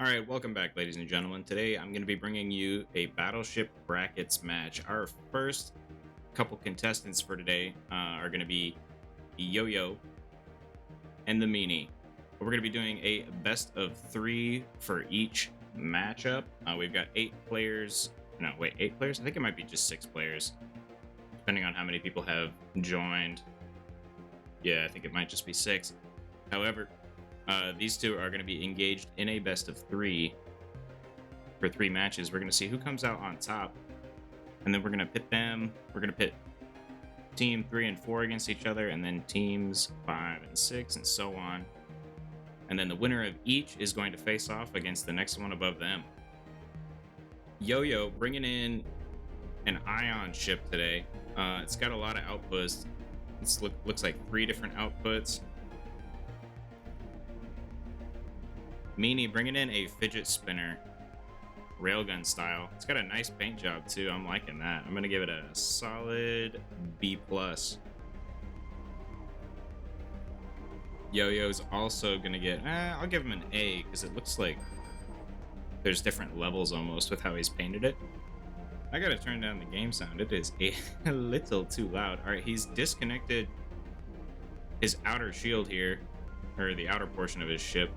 Alright, welcome back, ladies and gentlemen. Today I'm going to be bringing you a Battleship Brackets match. Our first couple contestants for today are going to be Yo-Yo and the Meanie. We're going to be doing a best of 3 for each matchup. We've got 8 players. No, wait, 8 players? I think it might be just 6 players, depending on how many people have joined. Yeah, I think it might just be 6. However, these two are going to be engaged in a best of 3 for 3 matches. We're going to see who comes out on top, and then we're going to pit them. We're going to pit team 3 and 4 against each other, and then teams 5 and 6, and so on. And then the winner of each is going to face off against the next one above them. Yo-Yo bringing in an ion ship today. It's got a lot of outputs. It looks like 3 different outputs. Meanie bringing in a fidget spinner, railgun style. It's got a nice paint job too. I'm liking that. I'm gonna give it a solid B+. Yo-Yo's also gonna get, I'll give him an A because it looks like there's different levels almost with how he's painted it. I gotta turn down the game sound. It is a little too loud. All right, he's disconnected his outer shield here, or the outer portion of his ship,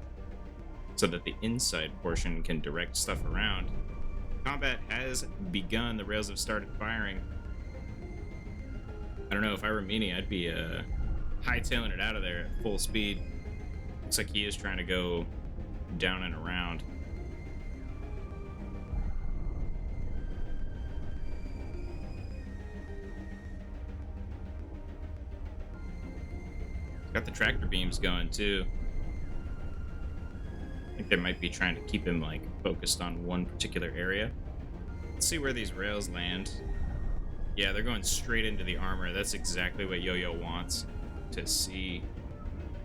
so that the inside portion can direct stuff around. Combat has begun. The rails have started firing. I don't know, if I were Meanie, I'd be hightailing it out of there at full speed. Looks like he is trying to go down and around. Got the tractor beams going too. I think they might be trying to keep him like focused on one particular area. Let's see where these rails land. Yeah, they're going straight into the armor. That's exactly what Yo-Yo wants to see.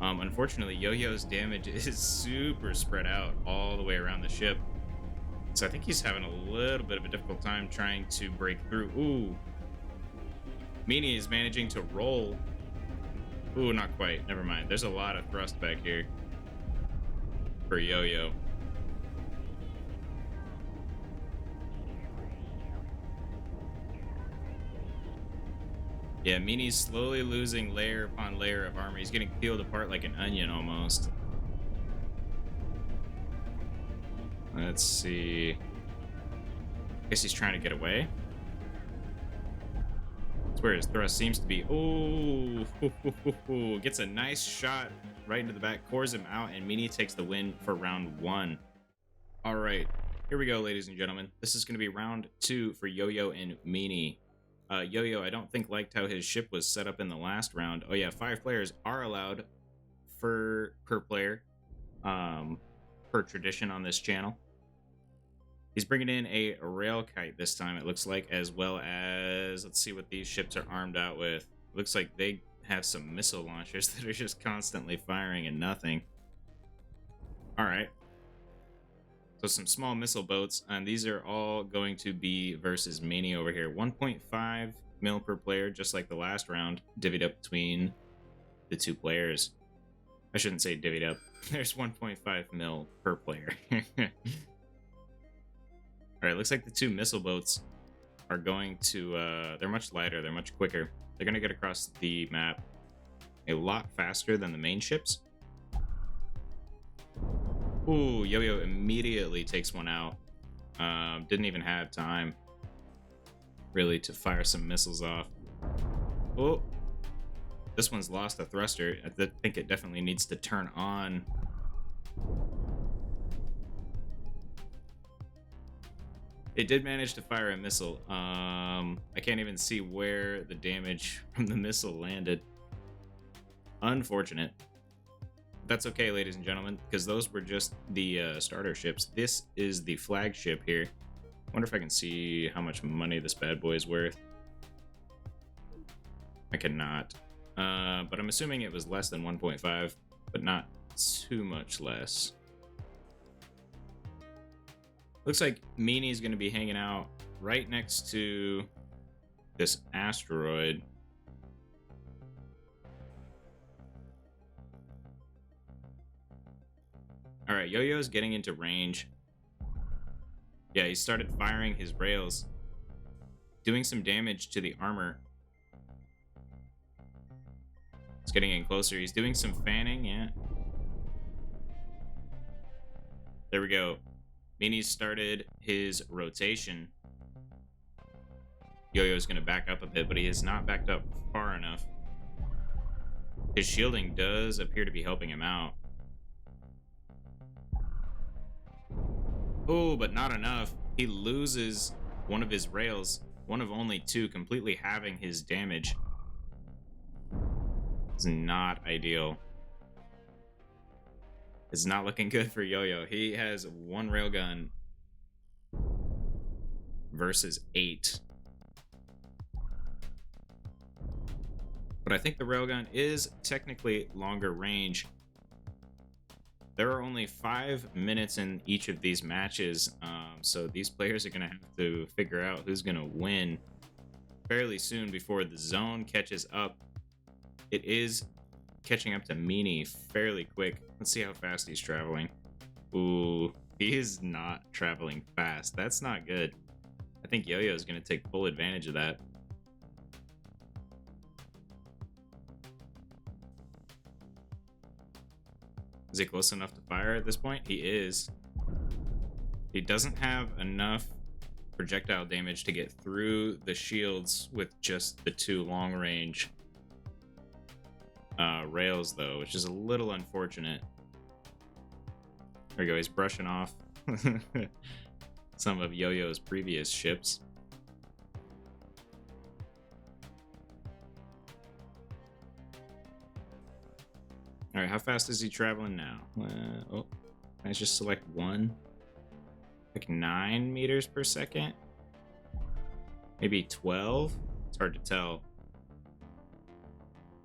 Unfortunately, Yo-Yo's damage is super spread out all the way around the ship. So I think he's having a little bit of a difficult time trying to break through. Ooh. Meanie is managing to roll. Ooh, not quite. Never mind. There's a lot of thrust back here for Yo-Yo. Yeah, Meanie's slowly losing layer upon layer of armor. He's getting peeled apart like an onion almost. Let's see. Guess he's trying to get away. That's where his thrust seems to be. Oh, gets a nice shot right into the back, cores him out, and Meanie takes the win for round 1. All right, here we go, ladies and gentlemen. This is going to be round 2 for Yo-Yo and Meanie. Yo-Yo, I don't think liked how his ship was set up in the last round. Oh yeah, 5 players are allowed per player, per tradition on this channel. He's bringing in a rail kite this time, it looks like, as well as, let's see what these ships are armed out with. Looks like they have some missile launchers that are just constantly firing and nothing. All right. So some small missile boats, and these are all going to be versus Meanie over here. 1.5 mil per player, just like the last round, divvied up between the 2 players. I shouldn't say divvied up. There's 1.5 mil per player. All right, looks like the 2 missile boats are going to, they're much lighter, they're much quicker. They're going to get across the map a lot faster than the main ships. Ooh, Yo-Yo immediately takes one out. Didn't even have time, really, to fire some missiles off. Oh, this one's lost a thruster. I think it definitely needs to turn on. It did manage to fire a missile. I can't even see where the damage from the missile landed. Unfortunate. That's okay, ladies and gentlemen, because those were just the starter ships. This is the flagship here. Wonder if I can see how much money this bad boy is worth. I cannot. But I'm assuming it was less than 1.5, but not too much less. Looks like Meanie's going to be hanging out right next to this asteroid. All right, Yo-Yo's getting into range. Yeah, he started firing his rails, doing some damage to the armor. It's getting in closer. He's doing some fanning, yeah. There we go. Meanie started his rotation. Yo-Yo's going to back up a bit, but he has not backed up far enough. His shielding does appear to be helping him out. Oh, but not enough. He loses one of his rails, one of only two, completely halving his damage. It's not ideal. It's not looking good for Yo-Yo. He has one railgun versus 8. But I think the railgun is technically longer range. There are only 5 minutes in each of these matches, so these players are going to have to figure out who's going to win fairly soon before the zone catches up. It is catching up to Meanie fairly quick. Let's see how fast he's traveling. Ooh, he is not traveling fast. That's not good. I think Yo-Yo is going to take full advantage of that. Is he close enough to fire at this point? He is. He doesn't have enough projectile damage to get through the shields with just the 2 long range rails, though, which is a little unfortunate. There we go. He's brushing off some of Yo-Yo's previous ships. All right, how fast is he traveling now? Oh, can I just select one? Like 9 meters per second? Maybe 12? It's hard to tell.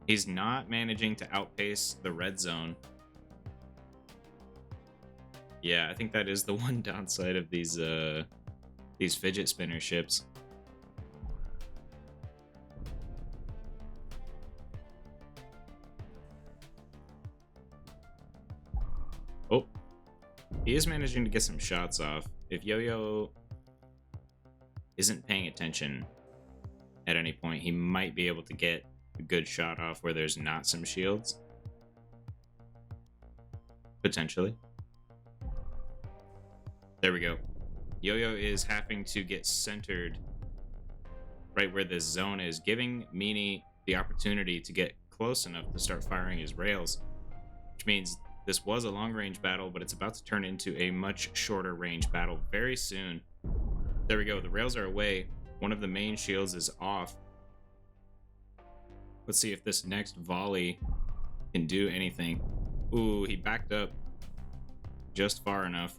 He's not managing to outpace the red zone. Yeah, I think that is the one downside of these fidget spinner ships. Oh, he is managing to get some shots off. If Yo-Yo isn't paying attention at any point, he might be able to get a good shot off where there's not some shields. Potentially. There we go. Yo-Yo is having to get centered right where this zone is, giving Meanie the opportunity to get close enough to start firing his rails, which means this was a long-range battle, but it's about to turn into a much shorter range battle very soon. There we go. The rails are away. One of the main shields is off. Let's see if this next volley can do anything. Ooh, he backed up just far enough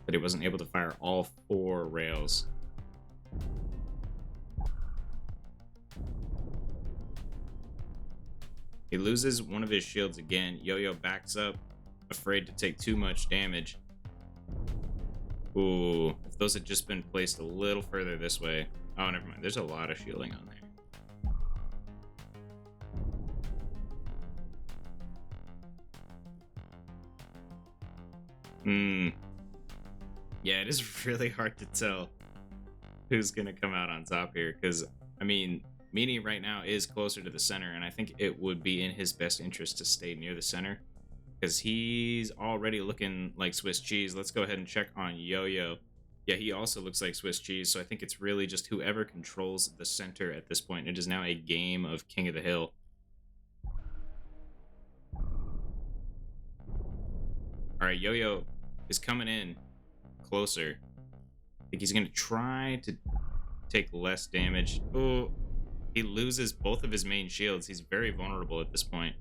that he wasn't able to fire all 4 rails. He loses one of his shields again. Yo-Yo backs up, afraid to take too much damage. Ooh, if those had just been placed a little further this way. Oh, never mind. There's a lot of shielding on there. Yeah, it is really hard to tell who's going to come out on top here, because, I mean, Meanie right now is closer to the center, and I think it would be in his best interest to stay near the center, because he's already looking like Swiss cheese. Let's go ahead and check on Yo-Yo. Yeah, he also looks like Swiss cheese, so I think it's really just whoever controls the center at this point. It is now a game of King of the Hill. All right, Yo-Yo is coming in closer. I think he's going to try to take less damage. Oh, he loses both of his main shields. He's very vulnerable at this point.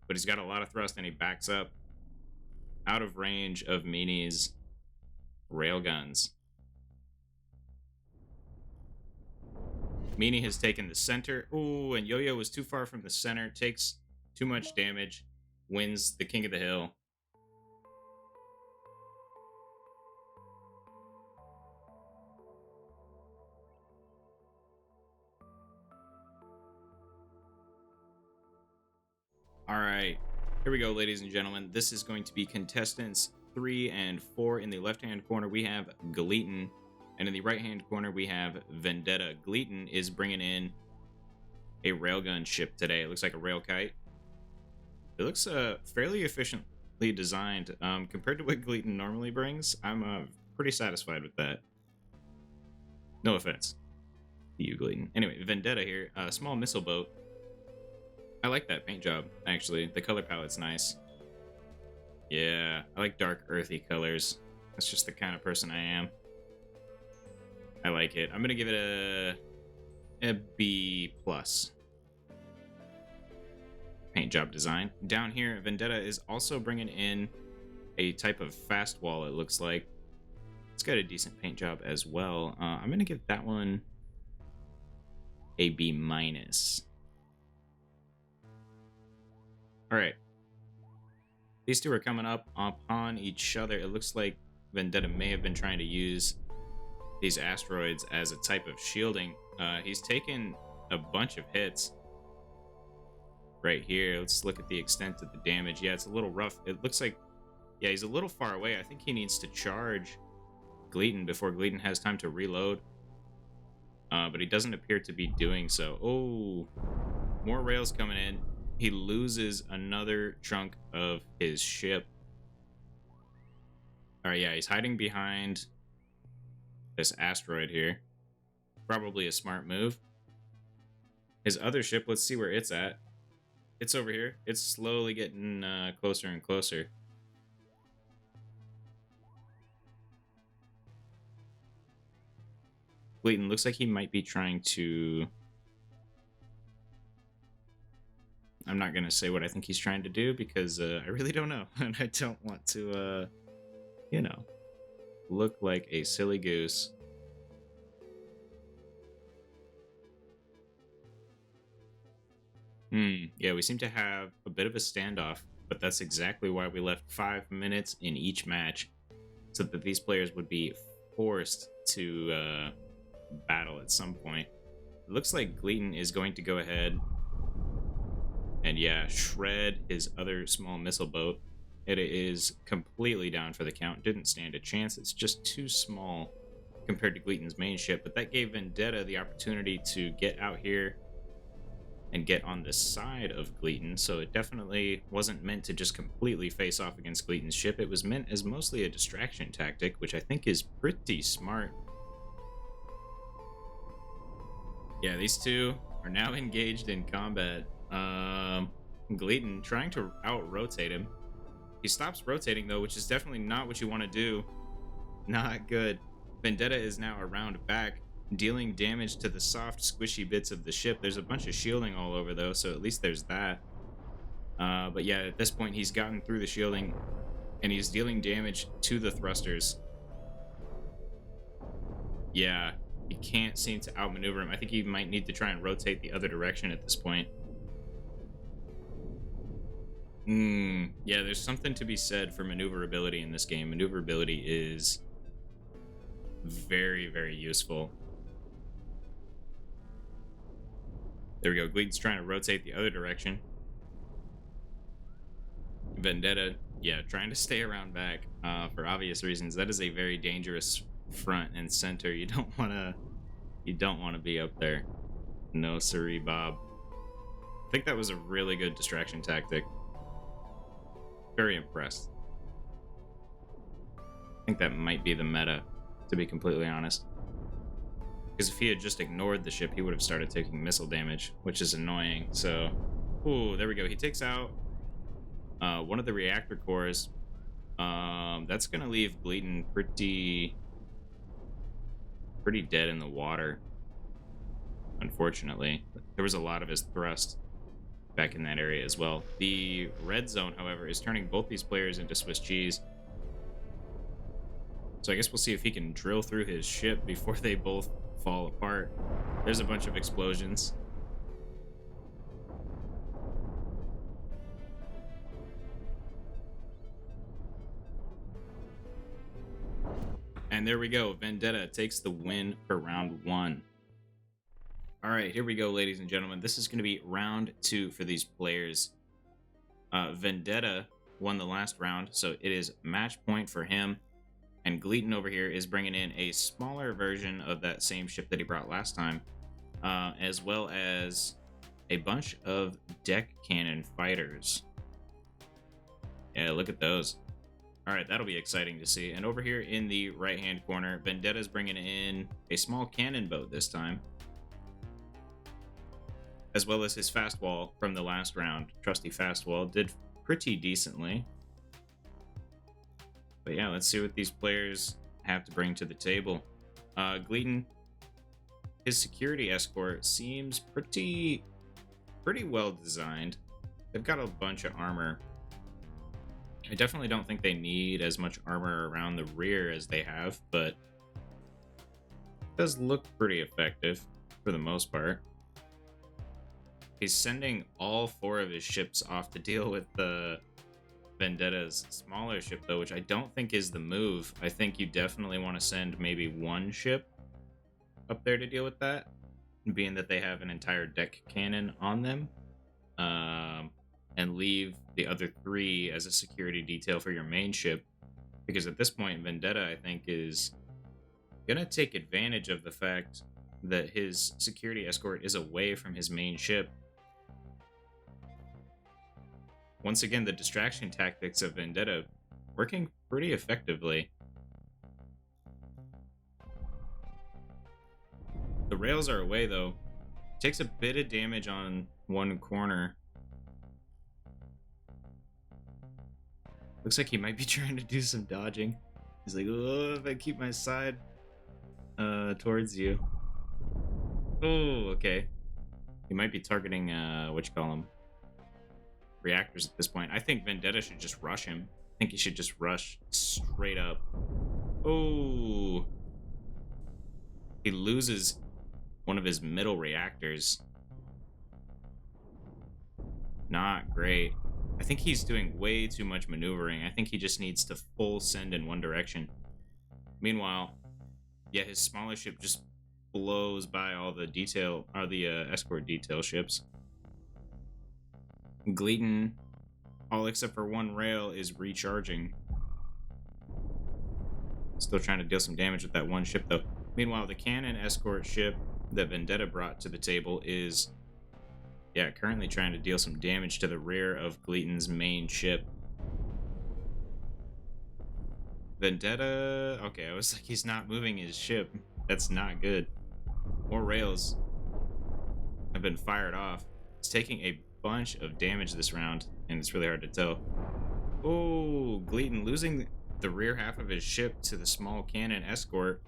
But he's got a lot of thrust, and he backs up out of range of Meanie's railguns. Meanie has taken the center. Ooh, and Yo-Yo was too far from the center. Takes too much damage. Wins the King of the Hill. All right. Here we go, ladies and gentlemen. This is going to be contestants 3 and 4. In the left-hand corner, we have Gleaton. And in the right-hand corner, we have Vendetta. Gleaton is bringing in a railgun ship today. It looks like a rail kite. It looks fairly efficiently designed. Compared to what Gleaton normally brings, I'm pretty satisfied with that. No offense to you, Gleaton. Anyway, Vendetta here. A small missile boat. I like that paint job, actually. The color palette's nice. Yeah, I like dark, earthy colors. That's just the kind of person I am. I like it. I'm going to give it a B+. Paint job design. Down here, Vendetta is also bringing in a type of fast wall, it looks like. It's got a decent paint job as well. I'm going to give that one a B-. All right. These two are coming up upon each other. It looks like Vendetta may have been trying to use these asteroids as a type of shielding. He's taken a bunch of hits right here. Let's look at the extent of the damage. Yeah, it's a little rough. It looks like, yeah, he's a little far away. I think he needs to charge Gleaton before Gleaton has time to reload. But he doesn't appear to be doing so. Oh, more rails coming in. He loses another chunk of his ship. All right, yeah, he's hiding behind this asteroid here. Probably a smart move. His other ship, let's see where it's at. It's over here. It's slowly getting closer and closer. Gleaton looks like he might be trying to... I'm not going to say what I think he's trying to do because I really don't know. And I don't want to, you know, look like a silly goose. Yeah, we seem to have a bit of a standoff, but that's exactly why we left 5 minutes in each match, so that these players would be forced to battle at some point. It looks like Gleaton is going to go ahead and, yeah, shred his other small missile boat. It is completely down for the count. Didn't stand a chance. It's just too small compared to Gleaton's main ship, but that gave Vendetta the opportunity to get out here and get on the side of Gleaton, so it definitely wasn't meant to just completely face off against Gleaton's ship. It was meant as mostly a distraction tactic, which I think is pretty smart. Yeah, these two are now engaged in combat. Gleaton trying to out-rotate him. He stops rotating, though, which is definitely not what you want to do. Not good. Vendetta is now around back, dealing damage to the soft, squishy bits of the ship. There's a bunch of shielding all over, though, so at least there's that. But yeah, at this point, he's gotten through the shielding, and he's dealing damage to the thrusters. Yeah, he can't seem to outmaneuver him. I think he might need to try and rotate the other direction at this point. Yeah, there's something to be said for maneuverability in this game. Maneuverability is very, very useful. There we go. Gleaton's trying to rotate the other direction. Vendetta, yeah, trying to stay around back for obvious reasons. That is a very dangerous front and center. You don't want to be up there. No siree, Bob. I think that was a really good distraction tactic. Very impressed. I think that might be the meta, to be completely honest. Because if he had just ignored the ship, he would have started taking missile damage, which is annoying. So, ooh, there we go. He takes out one of the reactor cores. That's going to leave Gleaton pretty dead in the water, unfortunately. There was a lot of his thrust back in that area as well. The red zone, however, is turning both these players into Swiss cheese. So I guess we'll see if he can drill through his ship before they both fall apart. There's a bunch of explosions. And there we go. Vendetta takes the win for round 1. All right, here we go, ladies and gentlemen. This is going to be round 2 for these players. Vendetta won the last round, so it is match point for him. And Gleaton over here is bringing in a smaller version of that same ship that he brought last time, as well as a bunch of deck cannon fighters. Yeah, look at those. All right, that'll be exciting to see. And over here in the right-hand corner, Vendetta's bringing in a small cannon boat this time, as well as his fast wall from the last round. Trusty fast wall did pretty decently. But yeah, let's see what these players have to bring to the table. Gleaton, his security escort seems pretty well designed. They've got a bunch of armor. I definitely don't think they need as much armor around the rear as they have, but it does look pretty effective for the most part. He's sending all 4 of his ships off to deal with the Vendetta's smaller ship, though, which I don't think is the move. I think you definitely want to send maybe 1 ship up there to deal with that, being that they have an entire deck cannon on them, and leave the other 3 as a security detail for your main ship, because at this point Vendetta, I think, is gonna take advantage of the fact that his security escort is away from his main ship. Once again, the distraction tactics of Vendetta working pretty effectively. The rails are away, though. Takes a bit of damage on one corner. Looks like he might be trying to do some dodging. He's like, oh, if I keep my side towards you. Oh, okay. He might be targeting, reactors at this point. I think Vendetta should just rush him. I think he should just rush straight up. Oh. He loses one of his middle reactors. Not great. I think he's doing way too much maneuvering. I think he just needs to full send in one direction. Meanwhile, yeah, his smaller ship just blows by all the escort detail ships. Gleaton, all except for 1 rail, is recharging. Still trying to deal some damage with that 1 ship, though. Meanwhile, the cannon escort ship that Vendetta brought to the table is, yeah, currently trying to deal some damage to the rear of Gleaton's main ship. Vendetta... Okay, I was like, he's not moving his ship. That's not good. More rails have been fired off. It's taking a bunch of damage this round, and it's really hard to tell. Oh, Gleaton losing the rear half of his ship to the small cannon escort.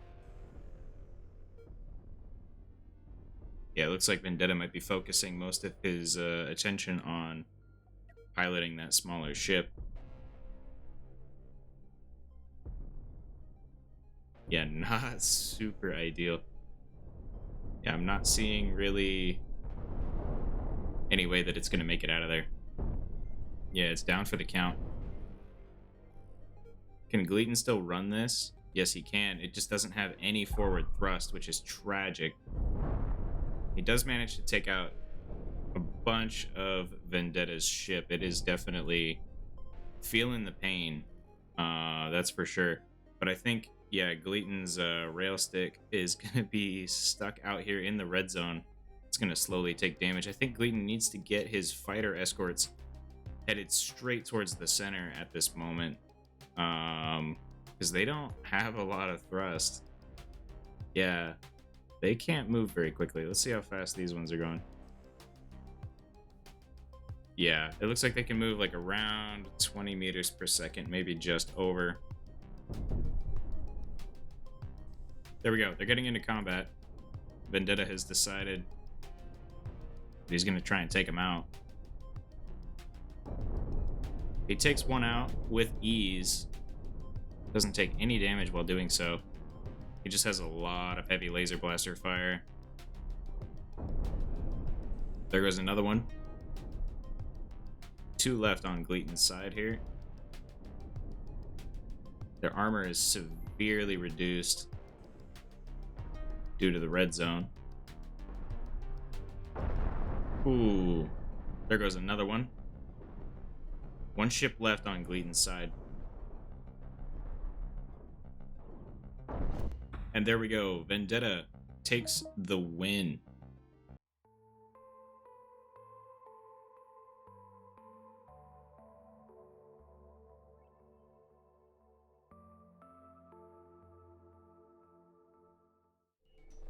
Yeah, it looks like Vendetta might be focusing most of his attention on piloting that smaller ship. Yeah, not super ideal. Yeah, I'm not seeing really any way that it's going to make it out of there. Yeah, it's down for the count. Can Gleaton still run this? Yes, he can. It just doesn't have any forward thrust, which is tragic. He does manage to take out a bunch of Vendetta's ship. It is definitely feeling the pain. That's for sure. But I think, yeah, Gleaton's rail stick is going to be stuck out here in the red zone. It's going to slowly take damage. I think Gleaton needs to get his fighter escorts headed straight towards the center at this moment. Because they don't have a lot of thrust. Yeah, they can't move very quickly. Let's see how fast these ones are going. Yeah, it looks like they can move like around 20 meters per second, maybe just over. There we go. They're getting into combat. Vendetta has decided that he's going to try and take him out. He takes one out with ease. Doesn't take any damage while doing so. He just has a lot of heavy laser blaster fire. There goes another one. 2 left on Gleaton's side here. Their armor is severely reduced due to the red zone. Ooh. There goes another one. One ship left on Gleaton's side. And there we go. Vendetta takes the win.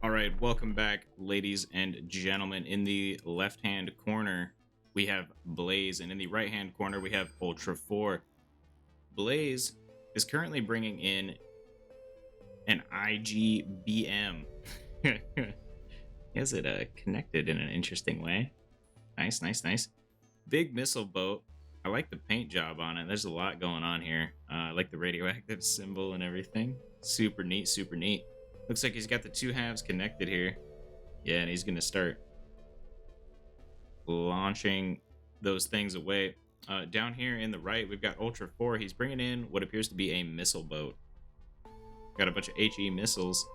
All right, welcome back, ladies and gentlemen. In the left-hand corner, we have Blaze, and in the right-hand corner, we have Ultra 4. Blaze is currently bringing in an IGBM. He has it connected in an interesting way. Nice, nice, nice. Big missile boat. I like the paint job on it. There's a lot going on here. I like the radioactive symbol and everything. Super neat, super neat. Looks like he's got the two halves connected here. Yeah, and he's going to start launching those things away. Down here in the right, we've got Ultra 4. He's bringing in what appears to be a missile boat. Got a bunch of HE missiles.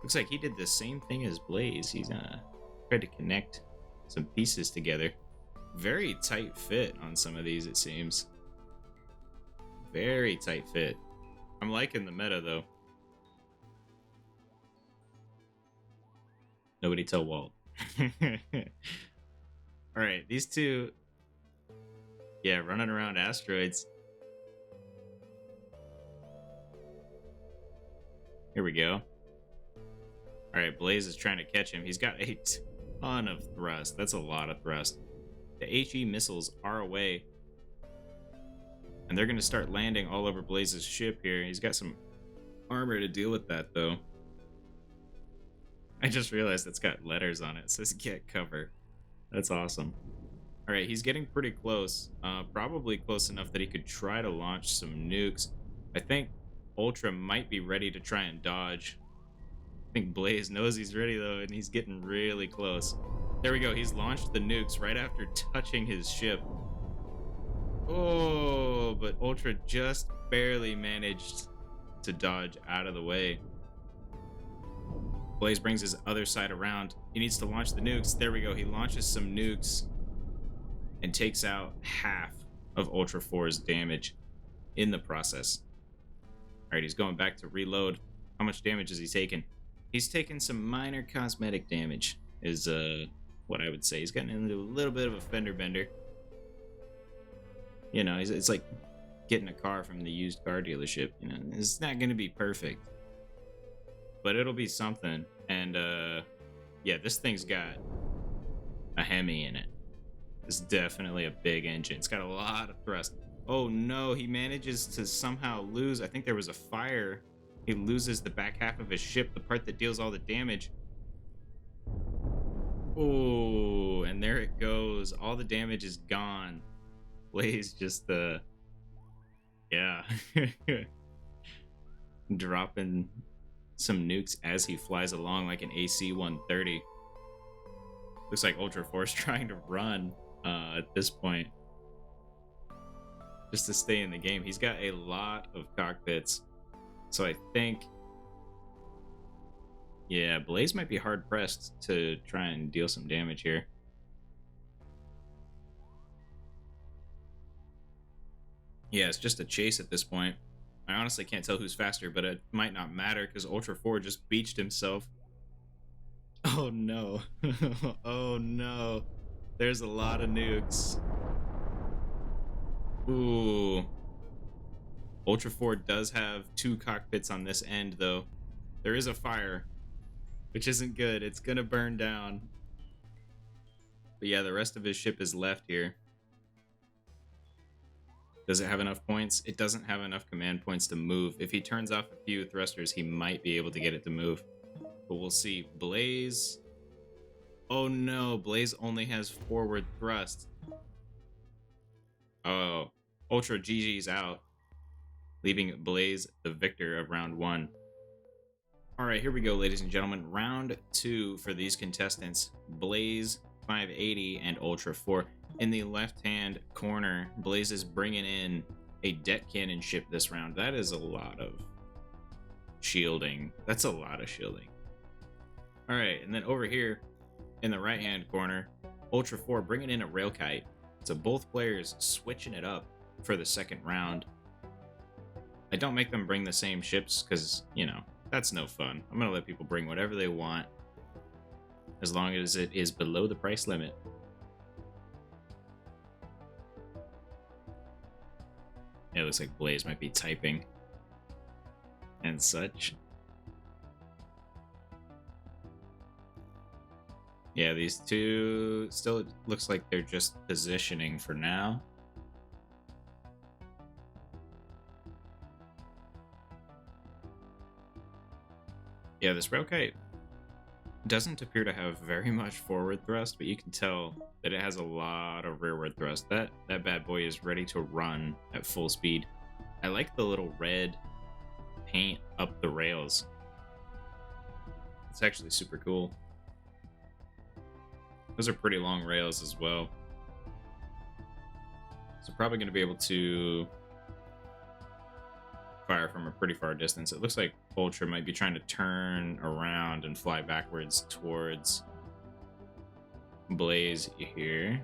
Looks like he did the same thing as Blaze. He's tried to connect some pieces together. Very tight fit on some of these, it seems. Very tight fit. I'm liking the meta, though. Nobody tell Walt. Alright, these two... Yeah, running around asteroids. Here we go. Alright, Blaze is trying to catch him. He's got a ton of thrust. That's a lot of thrust. The HE missiles are away. And they're going to start landing all over Blaze's ship here. He's got some armor to deal with that, though. I just realized it's got letters on it. It says get cover. That's awesome. Alright, he's getting pretty close. Probably close enough that he could try to launch some nukes. I think Ultra might be ready to try and dodge. I think Blaze knows he's ready, though, and he's getting really close. There we go. He's launched the nukes right after touching his ship. Oh, but Ultra just barely managed to dodge out of the way. Blaze brings his other side around. He needs to launch the nukes. There we go. He launches some nukes and takes out half of Ultra 4's damage in the process. All right, he's going back to reload. How much damage has he taken? He's taken some minor cosmetic damage, is what I would say. He's gotten into a little bit of a fender bender. You know, it's like getting a car from the used car dealership. You know, it's not going to be perfect, but it'll be something. And yeah, this thing's got a Hemi in it. It's definitely a big engine. It's got a lot of thrust. Oh no, he manages to somehow lose. I think there was a fire. He loses the back half of his ship, the part that deals all the damage. Oh, and there it goes. All the damage is gone. Blaze just, yeah. Dropping some nukes as he flies along like an AC-130. Looks like Ultra Force trying to run at this point. Just to stay in the game. He's got a lot of cockpits. So I think... Yeah, Blaze might be hard-pressed to try and deal some damage here. Yeah, it's just a chase at this point. I honestly can't tell who's faster, but it might not matter because Ultra 4 just beached himself. Oh no. Oh no. There's a lot of nukes. Ooh. Ultra 4 does have 2 cockpits on this end, though. There is a fire, which isn't good. It's gonna burn down. But yeah, the rest of his ship is left here. Does it have enough points? It doesn't have enough command points to move. If he turns off a few thrusters, he might be able to get it to move. But we'll see. Blaze... Oh no, Blaze only has forward thrust. Oh, Ultra GG's out, leaving Blaze the victor of round 1. Alright, here we go, ladies and gentlemen. Round 2 for these contestants. Blaze, 580, and Ultra 4. In the left-hand corner, Blaze is bringing in a deck cannon ship this round. That is a lot of shielding. That's a lot of shielding. Alright, and then over here, in the right-hand corner, Ultra 4 bringing in a rail kite. So both players switching it up. for the second round. I don't make them bring the same ships because, you know, that's no fun. I'm going to let people bring whatever they want as long as it is below the price limit. It looks like Blaze might be typing and such. Yeah, these two still looks like they're just positioning for now. Yeah, this railkite doesn't appear to have very much forward thrust, but you can tell that it has a lot of rearward thrust. That bad boy is ready to run at full speed. I like the little red paint up the rails. It's actually super cool. Those are pretty long rails as well. So probably going to be able to fire from a pretty far distance. It looks like Ultra might be trying to turn around and fly backwards towards Blaze here.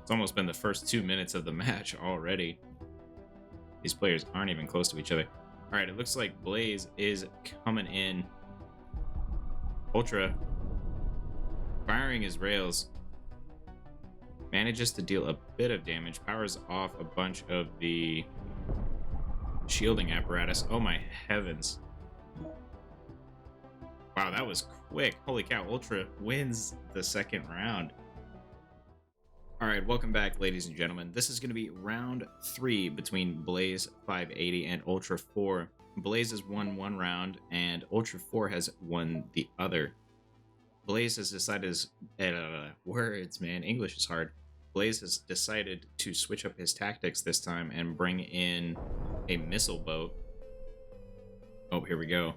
It's almost been the first 2 minutes of the match already. These players aren't even close to each other. All right, it looks like Blaze is coming in. Ultra firing his rails, manages to deal a bit of damage, powers off a bunch of the shielding apparatus. Oh my heavens. Wow, that was quick. Holy cow, Ultra wins the second round. All right, welcome back, ladies and gentlemen. This is going to be round 3 between Blaze 580 and Ultra 4. Blaze has won one round, and Ultra 4 has won the other. Blaze has decided... words, man. English is hard. Blaze has decided to switch up his tactics this time and bring in a missile boat. Oh, here we go.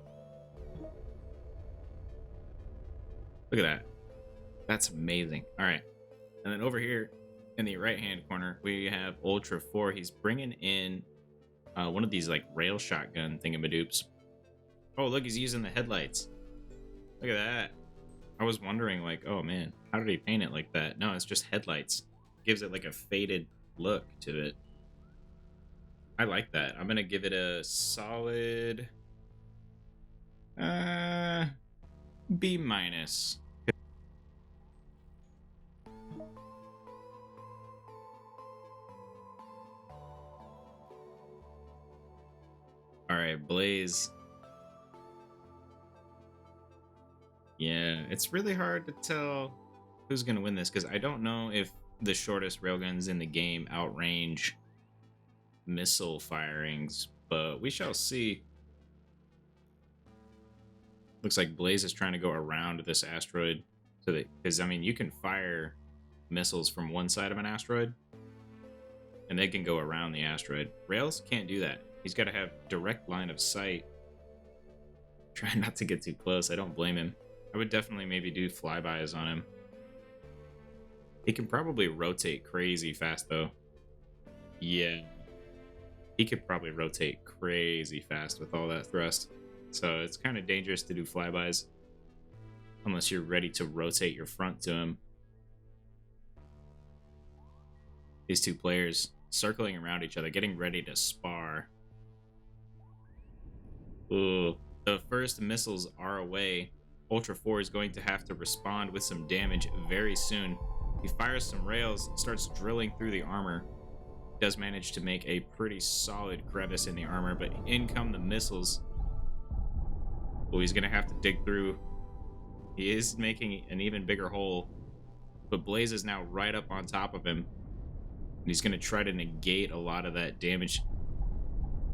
Look at that. That's amazing. All right. And then over here in the right-hand corner, we have Ultra 4. He's bringing in one of these, like, rail shotgun thingamadoops. Oh, look, he's using the headlights. Look at that. I was wondering, like, oh, man, how did he paint it like that? No, it's just headlights. Gives it, like, a faded look to it. I like that. I'm going to give it a solid... B-. Alright, Blaze. Yeah, it's really hard to tell who's going to win this, because I don't know if the shortest railguns in the game outrange missile firings, but we shall see. Looks like Blaze is trying to go around this asteroid, so that, because, I mean, you can fire missiles from one side of an asteroid, and they can go around the asteroid. Rails can't do that. He's got to have direct line of sight. Try not to get too close. I don't blame him. I would definitely maybe do flybys on him. He can probably rotate crazy fast, though. Yeah. He could probably rotate crazy fast with all that thrust. So it's kind of dangerous to do flybys unless you're ready to rotate your front to him. These two players circling around each other, getting ready to spar. Ooh. The first missiles are away. Ultra 4 is going to have to respond with some damage very soon. He fires some rails, starts drilling through the armor. Does manage to make a pretty solid crevice in the armor, but in come the missiles. Oh, he's going to have to dig through. He is making an even bigger hole, but Blaze is now right up on top of him. And he's going to try to negate a lot of that damage.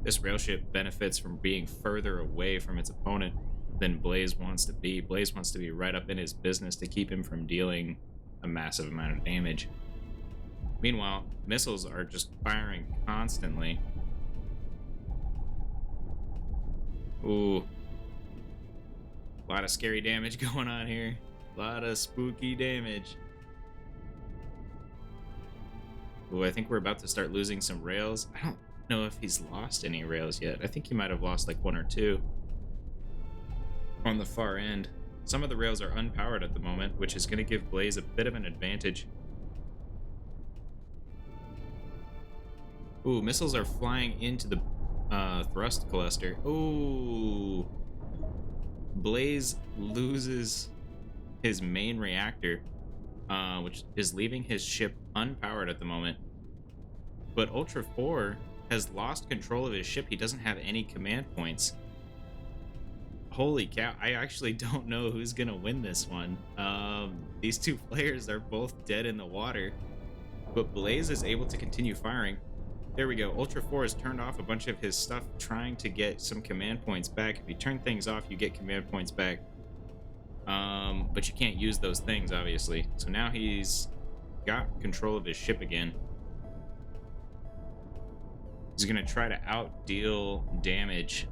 This railship benefits from being further away from its opponent than Blaze wants to be. Blaze wants to be right up in his business to keep him from dealing a massive amount of damage. Meanwhile, missiles are just firing constantly. Ooh. A lot of scary damage going on here. A lot of spooky damage. Ooh, I think we're about to start losing some rails. I don't know if he's lost any rails yet. I think he might have lost like 1 or 2 on the far end. Some of the rails are unpowered at the moment, which is going to give Blaze a bit of an advantage. Ooh, missiles are flying into the thrust cluster. Ooh. Blaze loses his main reactor, which is leaving his ship unpowered at the moment. But Ultra 4 has lost control of his ship. He doesn't have any command points. Holy cow, I actually don't know who's gonna win this one. These two players are both dead in the water, but Blaze is able to continue firing. There we go. Ultra 4 has turned off a bunch of his stuff trying to get some command points back. If you turn things off, you get command points back. But you can't use those things, obviously. So now he's got control of his ship again. He's going to try to outdeal damage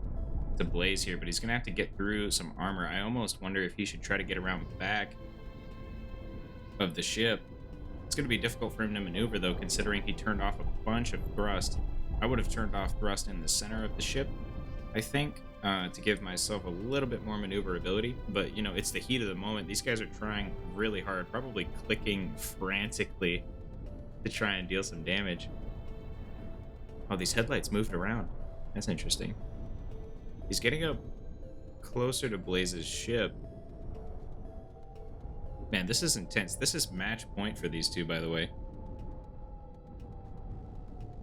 to Blaze here, but he's going to have to get through some armor. I almost wonder if he should try to get around back of the ship. It's going to be difficult for him to maneuver, though, considering he turned off a bunch of thrust. I would have turned off thrust in the center of the ship, I think, to give myself a little bit more maneuverability. But, you know, it's the heat of the moment. These guys are trying really hard, probably clicking frantically to try and deal some damage. Oh, these headlights moved around. That's interesting. He's getting up closer to Blaze's ship. Man, this is intense. This is match point for these two, by the way.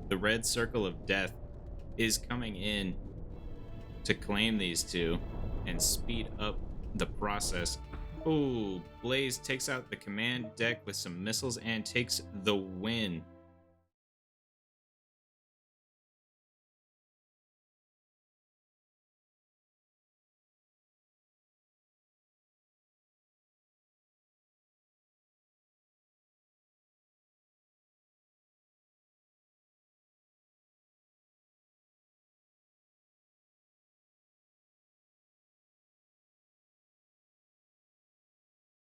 The red circle of death is coming in to claim these two and speed up the process. Ooh, Blaze takes out the command deck with some missiles and takes the win.